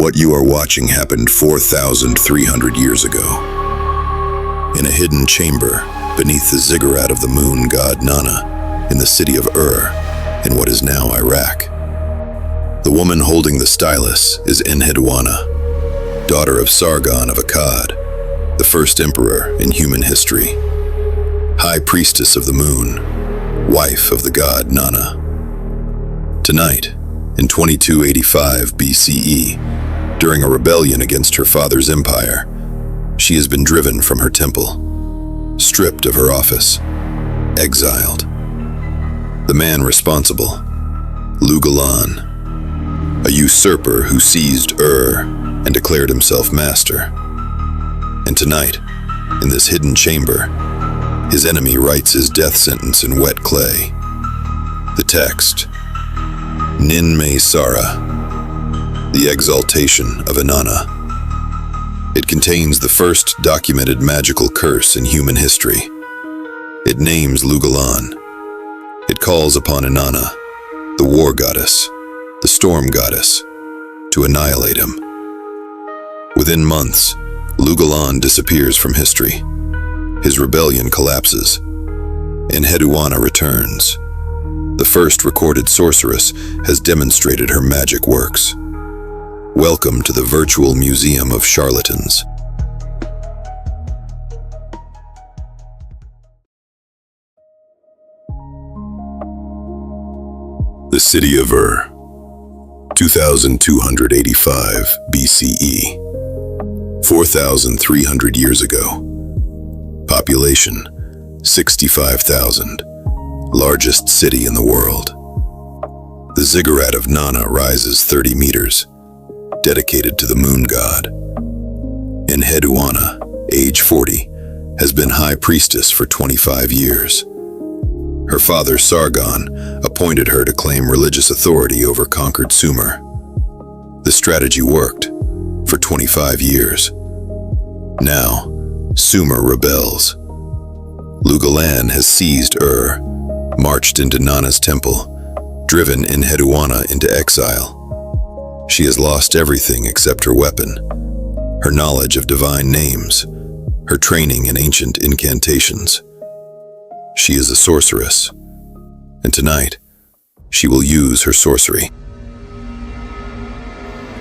What you are watching happened 4,300 years ago. In a hidden chamber beneath the ziggurat of the moon god Nanna in the city of in what is now Iraq. The woman holding the stylus is Enheduanna, daughter of Sargon of Akkad, the first emperor in human history. High Priestess of the moon, wife of the god Nanna. Tonight, in 2285 BCE, during a rebellion against her father's empire, she has been driven from her temple, stripped of her office, exiled. The man responsible, Lugalanne, a usurper who seized and declared himself master. And tonight, in this hidden chamber, his enemy writes his death sentence in wet clay. The text, Nin-me-sara, the Exaltation of Inanna. It contains the first documented magical curse in human history. It names Lugalanne. It calls upon Inanna, the war goddess, the storm goddess, to annihilate him. Within months, Lugalanne disappears from history. His rebellion collapses. Enheduanna returns. The first recorded sorceress has demonstrated her magic works. Welcome to the Virtual Museum of Charlatans. The city of 2285 BCE, 4,300 years ago. Population, 65,000. Largest city in the world. The ziggurat of Nanna rises 30 meters, dedicated to the moon god. Enheduanna, age 40, has been High Priestess for 25 years. Her father Sargon appointed her to claim religious authority over conquered Sumer. The strategy worked for 25 years. Now, Sumer rebels. Lugalanne has seized marched into Nanna's temple, driven Enheduanna into exile. She has lost everything except her weapon, her knowledge of divine names, her training in ancient incantations. She is a sorceress, and tonight, she will use her sorcery.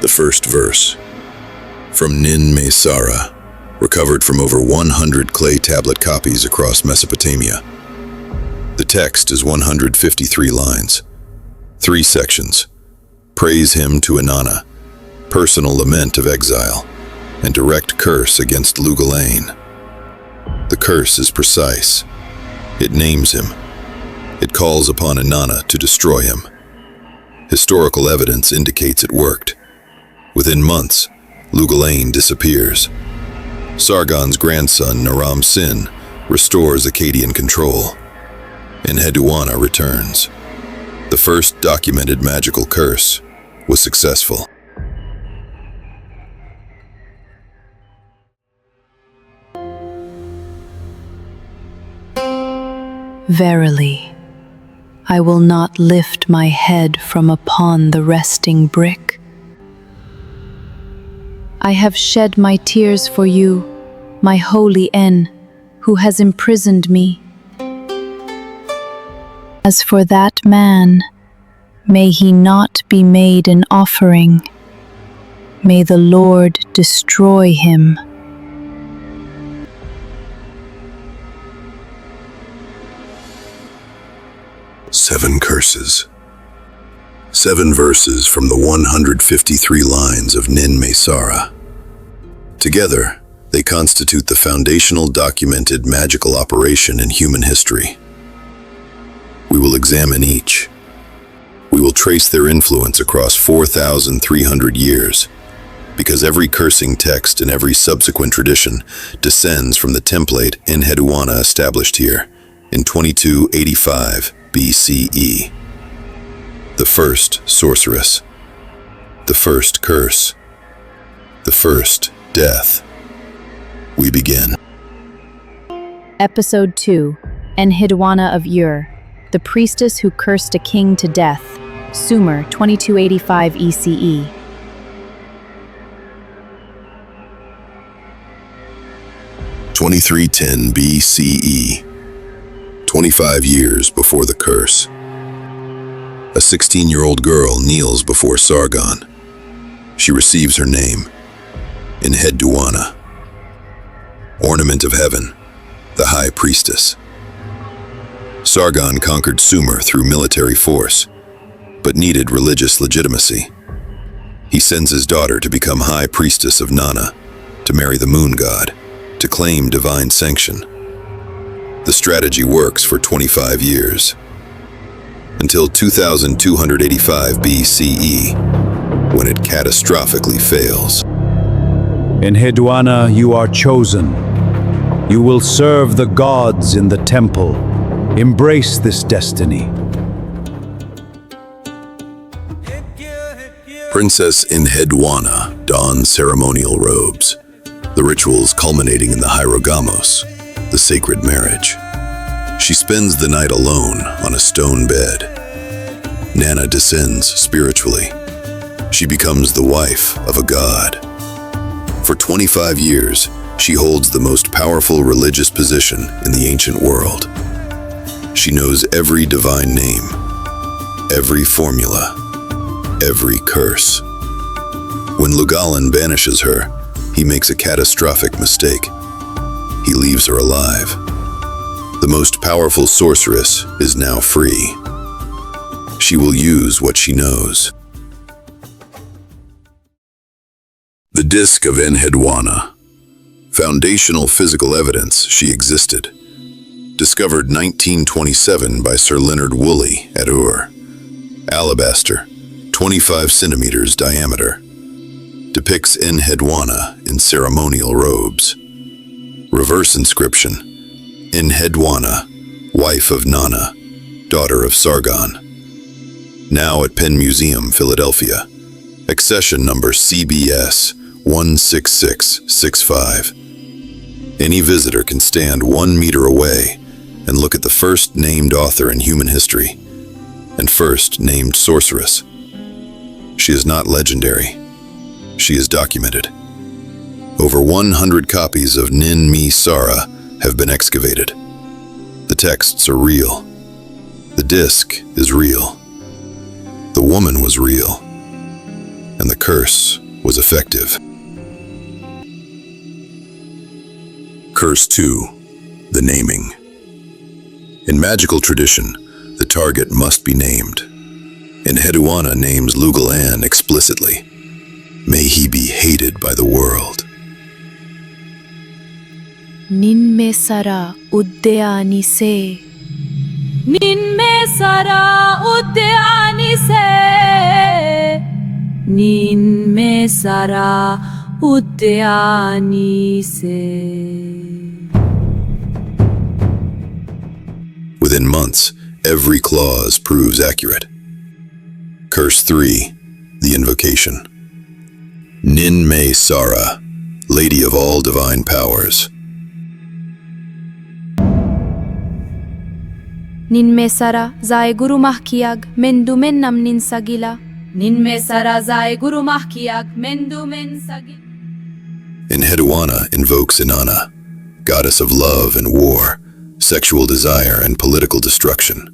The first verse, from Nin-me-sara, recovered from over 100 clay tablet copies across Mesopotamia. The text is 153 lines, 3 sections. Praise him to Inanna, personal lament of exile, and direct curse against Lugalanne. The curse is precise. It names him. It calls upon Inanna to destroy him. Historical evidence indicates it worked. Within months, Lugalanne disappears. Sargon's grandson, Naram-Sin, restores Akkadian control. Enheduanna returns. The first documented magical curse was successful. Verily, I will not lift my head from upon the resting brick. I have shed my tears for you, my holy En, who has imprisoned me. As for that man, may he not be made an offering. May the Lord destroy him. Seven curses. 7 verses from the 153 lines of Nin-me-sara. Together, they constitute the foundational documented magical operation in human history. We will examine each. We will trace their influence across 4,300 years, because every cursing text and every subsequent tradition descends from the template Enheduanna established here in 2285 BCE. The first sorceress, the first curse, the first death. We begin. Episode 2, Enheduanna of the priestess who cursed a king to death, Sumer, 2285 ECE. 2310 BCE, 25 years before the curse. A 16-year-old girl kneels before Sargon. She receives her name, Enheduanna, ornament of heaven, the High Priestess. Sargon conquered Sumer through military force, but needed religious legitimacy. He sends his daughter to become High Priestess of Nanna, to marry the moon god, to claim divine sanction. The strategy works for 25 years, until 2285 BCE, when it catastrophically fails. Enheduanna, you are chosen. You will serve the gods in the temple. Embrace this destiny. Princess Enheduanna dons ceremonial robes, the rituals culminating in the Hierogamos, the sacred marriage. She spends the night alone on a stone bed. Nanna descends spiritually. She becomes the wife of a god. For 25 years, she holds the most powerful religious position in the ancient world. She knows every divine name, every formula, every curse. When Lugalanne banishes her, he makes a catastrophic mistake. He leaves her alive. The most powerful sorceress is now free. She will use what she knows. The Disc of Enheduanna. Foundational physical evidence she existed. Discovered 1927 by Sir Leonard Woolley at Ur. Alabaster, 25 centimeters diameter. Depicts Enheduanna in ceremonial robes. Reverse inscription: Enheduanna, wife of Nanna, daughter of Sargon. Now at Penn Museum, Philadelphia. Accession number CBS 16665. Any visitor can stand 1 meter away and look at the first named author in human history and first named sorceress. She is not legendary. She is documented. Over 100 copies of Nin-me-sara have been excavated. The texts are real. The disc is real. The woman was real. And the curse was effective. Curse 2. The naming. In magical tradition, the target must be named. Enheduanna names Lugalanne explicitly. May he be hated by the world. Nin-me-sara uddeani se. Nin-me-sara uddeani se. Nin-me-sara uddeani se. Within months, every clause proves accurate. Curse 3. The invocation. Nin-me-sara, Lady of all divine powers. Nin-me-sara zai guru mahkiag mendu mennam nin sagila. Nin-me-sara zai guru mahkiag mendu men sagila. Enheduanna invokes Inanna, goddess of love and war, sexual desire and political destruction,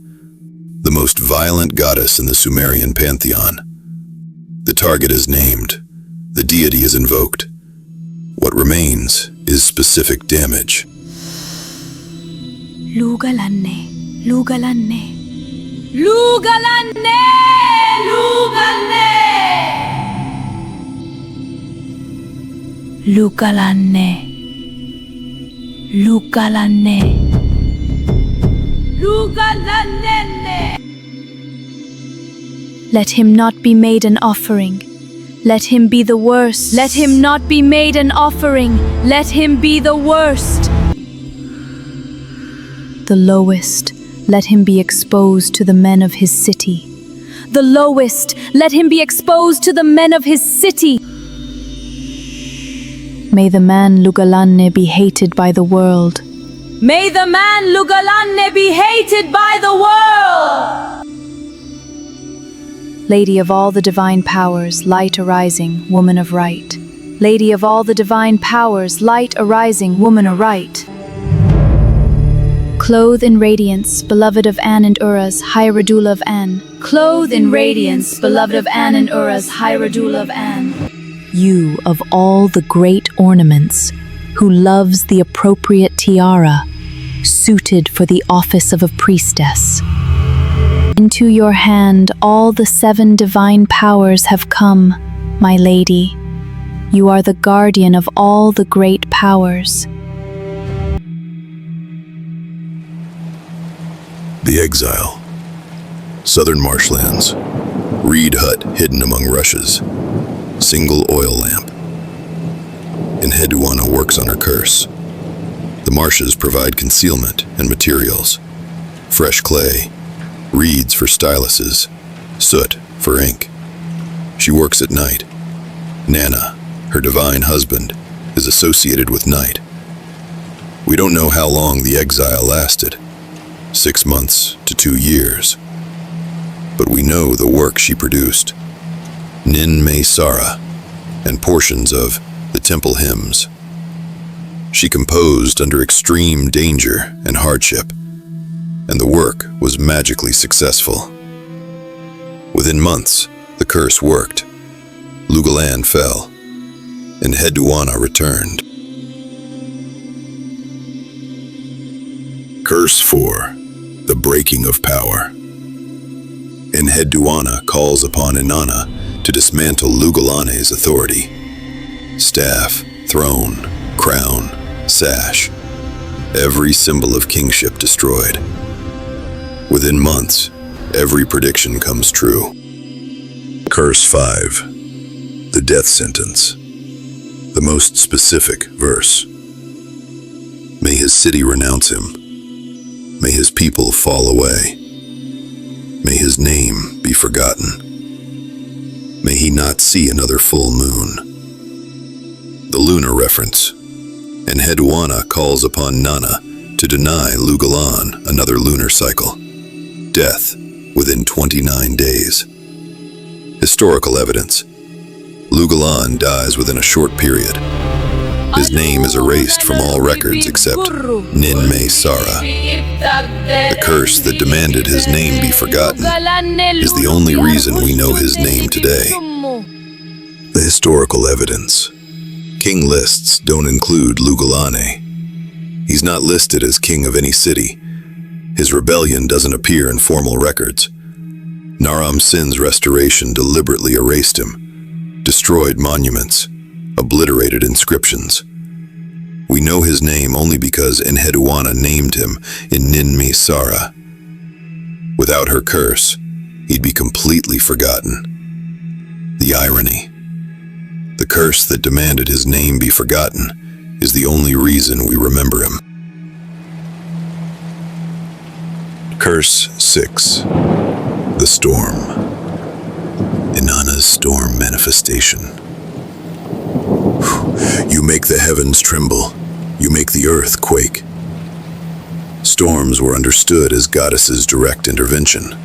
the most violent goddess in the Sumerian pantheon. The target is named. The deity is invoked. What remains is specific damage. Lugalanne, Lugalanne, Lugalanne, Lugalanne, Lugalanne, Lugalanne, Lugalanne. Let him not be made an offering. Let him be the worst. Let him not be made an offering. Let him be the worst. The lowest, let him be exposed to the men of his city. The lowest, let him be exposed to the men of his city. May the man Lugalanne be hated by the world. May the man Lugalanne be hated by the world. Lady of all the divine powers, light arising, woman of right. Lady of all the divine powers, light arising, woman of right. Clothed in radiance, beloved of An and Uruz, High Radula of An. Clothed in radiance, beloved of An and Uruz, High Radula of An. You of all the great ornaments, who loves the appropriate tiara, suited for the office of a priestess. Into your hand all the 7 divine powers have come, my lady. You are the guardian of all the great powers. The Exile. Southern Marshlands. Reed hut hidden among rushes. Single oil lamp. Enheduanna works on her curse. The marshes provide concealment and materials. Fresh clay, reeds for styluses, soot for ink. She works at night. Nanna, her divine husband, is associated with night. We don't know how long the exile lasted, 6 months to 2 years. But we know the work she produced, Nin-me-sara, and portions of the temple hymns. She composed under extreme danger and hardship, and the work was magically successful. Within months, the curse worked. Lugalanne fell, and Enheduanna returned. Curse 4. The Breaking of Power. Enheduanna calls upon Inanna to dismantle Lugalanne's authority. Staff, throne, crown, sash. Every symbol of kingship destroyed. Within months, every prediction comes true. Curse 5. The Death Sentence. The most specific verse. May his city renounce him. May his people fall away. May his name be forgotten. May he not see another full moon. The lunar reference. Enheduanna calls upon Nanna to deny Lugalanne another lunar cycle. Death within 29 days. Historical evidence. Lugalanne dies within a short period. His name is erased from all records except Nin-me-sara. The curse that demanded his name be forgotten is the only reason we know his name today. The historical evidence. King lists don't include Lugalanne. He's not listed as king of any city. His rebellion doesn't appear in formal records. Naram Sin's restoration deliberately erased him, destroyed monuments, obliterated inscriptions. We know his name only because Enheduanna named him in Nin-me-sara. Without her curse, he'd be completely forgotten. The irony. The curse that demanded his name be forgotten is the only reason we remember him. Curse 6. The Storm. Inanna's storm manifestation. You make the heavens tremble. You make the earth quake. Storms were understood as goddesses' direct intervention.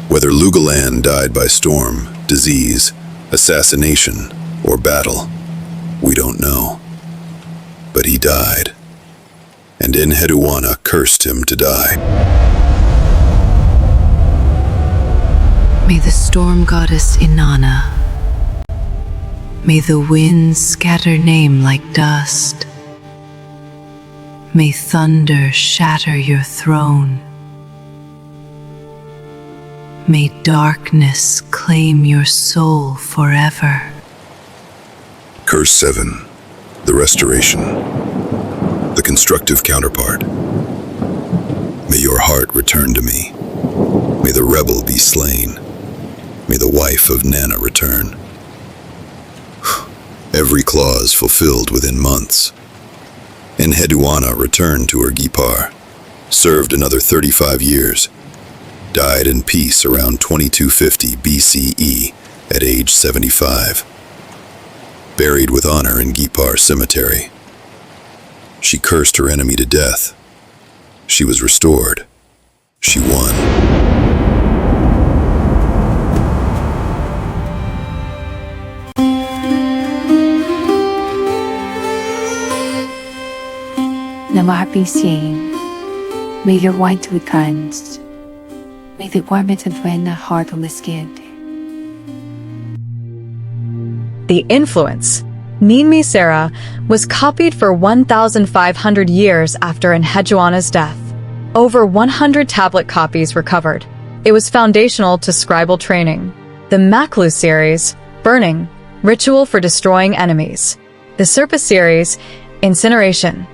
Whether Lugalanne died by storm, disease, assassination, or battle, we don't know. But he died, and Enheduanna cursed him to die. May the storm goddess Inanna, may the winds scatter name like dust. May thunder shatter your throne. May darkness claim your soul forever. Curse 7. The Restoration. The constructive counterpart. May your heart return to me. May the rebel be slain. May the wife of Nanna return. Every clause fulfilled within months. Enheduanna returned to her Gipar, served another 35 years, died in peace around 2250 BCE at age 75. Buried with honor in Gipar Cemetery. She cursed her enemy to death. She was restored. She won. Na mga PCA, May your white be cleansed. May the garment of Nanna heart on the skin. The influence, Nin-me-sara, was copied for 1,500 years after Enheduanna's death. Over 100 tablet copies recovered. It was foundational to scribal training. The Maklu series, Burning, Ritual for Destroying Enemies. The Serpa series, Incineration,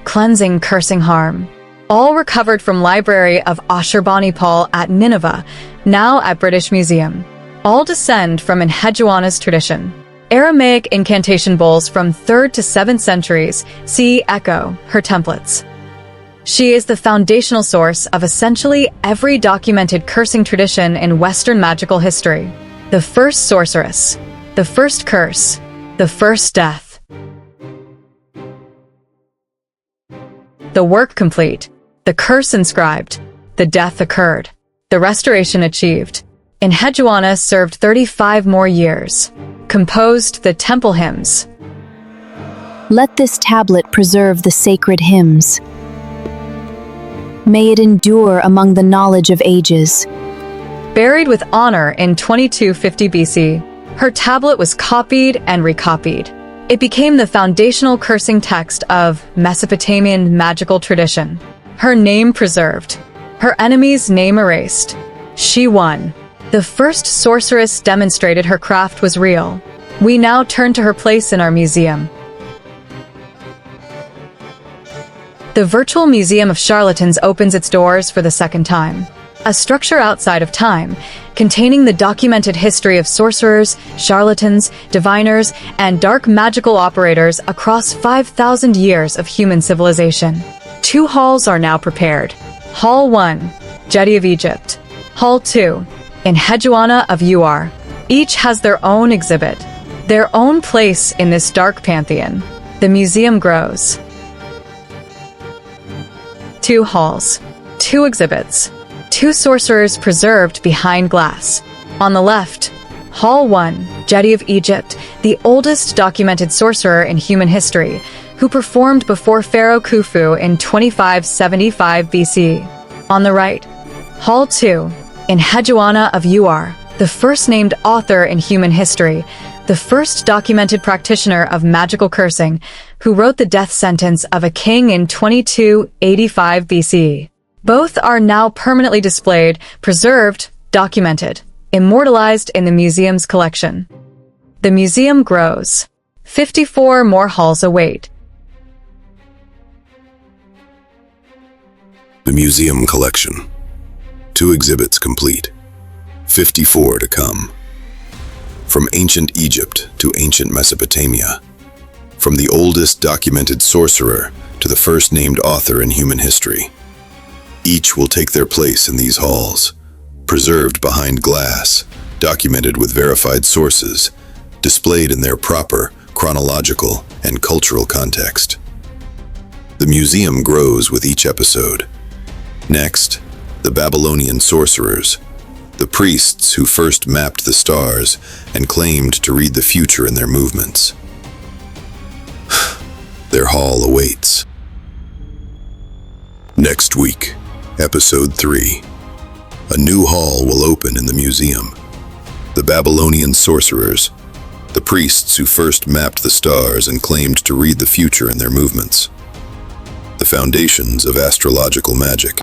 Cleansing Cursing Harm. All recovered from Library of Ashurbanipal at Nineveh, now at British Museum. All descend from Enheduanna's tradition. Aramaic incantation bowls from 3rd to 7th centuries, see Echo, her templates. She is the foundational source of essentially every documented cursing tradition in Western magical history. The first sorceress, the first curse, the first death. The work complete, the curse inscribed, the death occurred, the restoration achieved. Enheduanna served 35 more years, composed the temple hymns. Let this tablet preserve the sacred hymns. May it endure among the knowledge of ages. Buried with honor in 2250 BC, her tablet was copied and recopied. It became the foundational cursing text of Mesopotamian magical tradition. Her name preserved, her enemy's name erased. She won. The first sorceress demonstrated her craft was real. We now turn to her place in our museum. The Virtual Museum of Charlatans opens its doors for the second time. A structure outside of time, containing the documented history of sorcerers, charlatans, diviners, and dark magical operators across 5,000 years of human civilization. 2 halls are now prepared. Hall 1, Djedi of Egypt. Hall 2, Enheduanna of Uar. Each has their own exhibit, their own place in this dark pantheon. The museum grows. 2 halls, 2 exhibits, 2 sorcerers preserved behind glass. On the left, Hall 1, Djedi of Egypt, the oldest documented sorcerer in human history, who performed before Pharaoh Khufu in 2575 BC. On the right, Hall 2, Enheduanna of Uar, the first named author in human history, the first documented practitioner of magical cursing, who wrote the death sentence of a king in 2285 BC. Both are now permanently displayed, preserved, documented, immortalized in the museum's collection. The museum grows. 54 more halls await. The museum collection. 2 exhibits complete. 54 to come. From ancient Egypt to ancient Mesopotamia. From the oldest documented sorcerer to the first named author in human history. Each will take their place in these halls, preserved behind glass, documented with verified sources, displayed in their proper chronological and cultural context. The museum grows with each episode. Next, the Babylonian sorcerers, the priests who first mapped the stars and claimed to read the future in their movements. Their hall awaits. Next week, Episode 3. A new hall will open in the museum. The Babylonian sorcerers, the priests who first mapped the stars and claimed to read the future in their movements. The foundations of astrological magic.